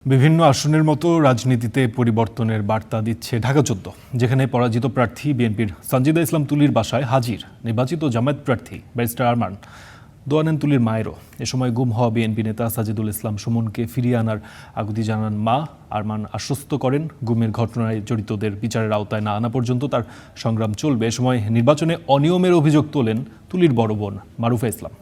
বিভিন্ন আসনের মতো রাজনীতিতে পরিবর্তনের বার্তা দিচ্ছে ঢাকা-১৪, যেখানে পরাজিত প্রার্থী বিএনপির সানজিদা ইসলাম তুলির বাসায় হাজির নির্বাচিত জামায়াত প্রার্থী ব্যারিস্টার আরমান। দোয়া নেন তুলির মায়েরও। এ সময় গুম হওয়া বিএনপি নেতা সাজিদুল ইসলাম সুমনকে ফিরিয়ে আনার আকুতি জানান মা। আরমান আশ্বস্ত করেন, গুমের ঘটনায় জড়িতদের বিচারের আওতায় না আনা পর্যন্ত তার সংগ্রাম চলবে। এ সময় নির্বাচনে অনিয়মের অভিযোগ তোলেন তুলির বড় বোন মারুফা ইসলাম।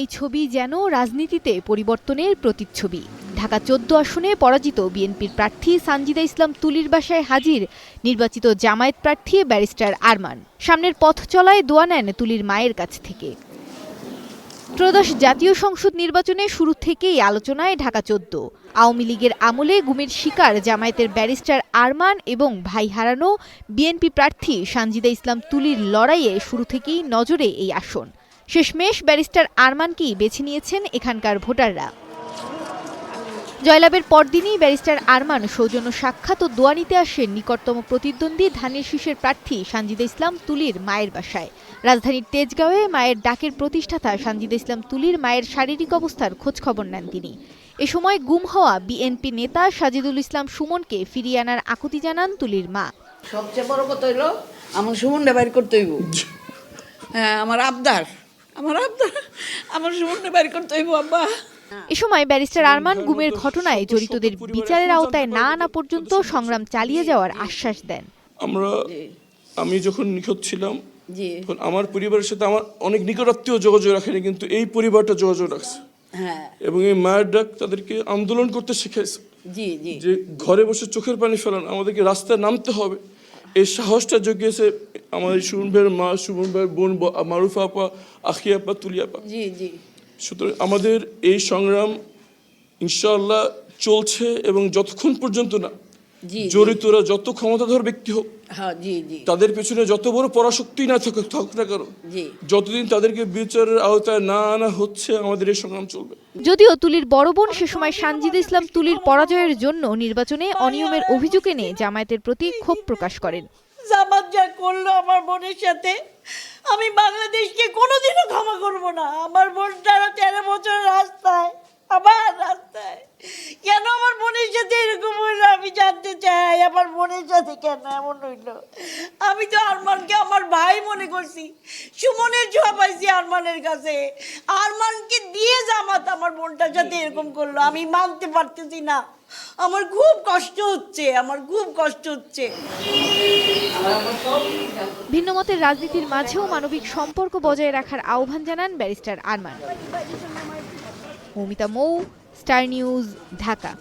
এই ছবি যেন রাজনীতিতে পরিবর্তনের প্রতিচ্ছবি। ঢাকা ১৪ আসনে পরাজিত বিএনপির প্রার্থী সানজিদা ইসলাম তুলির বাসায় হাজির নির্বাচিত জামায়াত প্রার্থী ব্যারিস্টার আরমান। সামনের পথ চলায় দোয়া নেন তুলির মায়ের কাছ থেকে। ত্রয়োদশ জাতীয় সংসদ নির্বাচনে শুরু থেকেই আলোচনায় ঢাকা ১৪। আওয়ামী লীগের আমলে গুমের শিকার জামায়াতের ব্যারিস্টার আরমান এবং ভাই হারানো বিএনপি প্রার্থী সানজিদা ইসলাম তুলির লড়াইয়ে শুরু থেকেই নজরে এই আসন। শেষমেশ ব্যারিস্টার আরমানকেই বেছে নিয়েছেন এখানকার ভোটাররা। জয়লাভের পরদিনই ব্যারিস্টার আরমান সৌজন্য সাক্ষাৎ ও দোয়া নিতে আসেন নিকটতম প্রতিদ্বন্দ্বী ধানের শীষের প্রার্থী সানজিদা ইসলাম তুলির মায়ের বাসায়। রাজধানীর তেজগাঁওয়ে মায়ের ডাকের প্রতিষ্ঠাতা সানজিদা ইসলাম তুলির মায়ের শারীরিক অবস্থার খোঁজখবর নেন তিনি। এ সময় গুম হওয়া বিএনপি নেতা সাজিদুল ইসলাম সুমনকে ফিরিয়ে আনার আকুতি জানান তুলির মা। সবচেয়ে বড় কথা হইলো আমার সুমনটা বাইর করতে হইব। হ্যাঁ, আমার সুমনটা বাইর করতে হইব আব্বা। এ সময় ব্যারিস্টার আরমান গুমের ঘটনায় জড়িতদের বিচারের আওতায় না আনা পর্যন্ত সংগ্রাম চালিয়ে যাওয়ার আশ্বাস দেন। আমি যখন নিখোঁজ ছিলাম তখন আমার পরিবারের সাথে আমার অনেক নিকটাত্মীয় যোগাযোগ রাখেনি, কিন্তু এই পরিবারটা যোগাযোগ রাখছে। হ্যাঁ, এবং এই মায়ের ডাক তাদেরকে আন্দোলন করতে শিখাইছে। যে ঘরে বসে চোখের পানি ফেলান, আমাদেরকে রাস্তায় নামতে হবে, এই সাহসটা জুগিয়েছে আমাদের সুমন ভাইয়ের মা, সুমন ভাইয়ের বোন মারুফা আপা, আখি আপা, তুলি আপা। সুতরাং আমাদের এই সংগ্রাম ইনশাআল্লাহ চলছে, এবং যতক্ষণ পর্যন্ত না জড়িতরা যত ক্ষমতাধর ব্যক্তি হোক, তাদের পেছনে যত বড় পরাশক্তি না থাকুক না কারো, যতদিন তাদেরকে বিচারের আওতায় না আনা হচ্ছে, আমাদের এই সংগ্রাম চলবে। যদিও তুলির বড় বোন সে সময় সানজিদা ইসলাম তুলির পরাজয়ের জন্য নির্বাচনে অনিয়মের অভিযোগ এনে জামায়াতের প্রতি ক্ষোভ প্রকাশ করেন। জামাত যা করলো আমার বোনের সাথে, আমি বাংলাদেশকে কোনোদিনও ক্ষমা করব না। আমার বোন 13 বছর রাস্তায়, কেন আমার বোনের সাথে এরকম হইলো আমি জানতে চাই। আমার বোনের সাথে কেন এমন হইলো? আমি তো আরমানকে আমার ভাই মনে করছি, সুমনের ছোঁয়া পাইছি আরমানের কাছে। আরমানকে দিয়ে জামাত আমার বোনটার সাথে এরকম করলো, আমি মানতে পারতেছি না। আমার খুব কষ্ট হচ্ছে। ভিন্নমতের রাজনীতির মাঝেও মানবিক সম্পর্ক বজায় রাখার আহ্বান জানান ব্যারিস্টার আরমান। মৌমিতা মৌ, স্টার নিউজ, ঢাকা।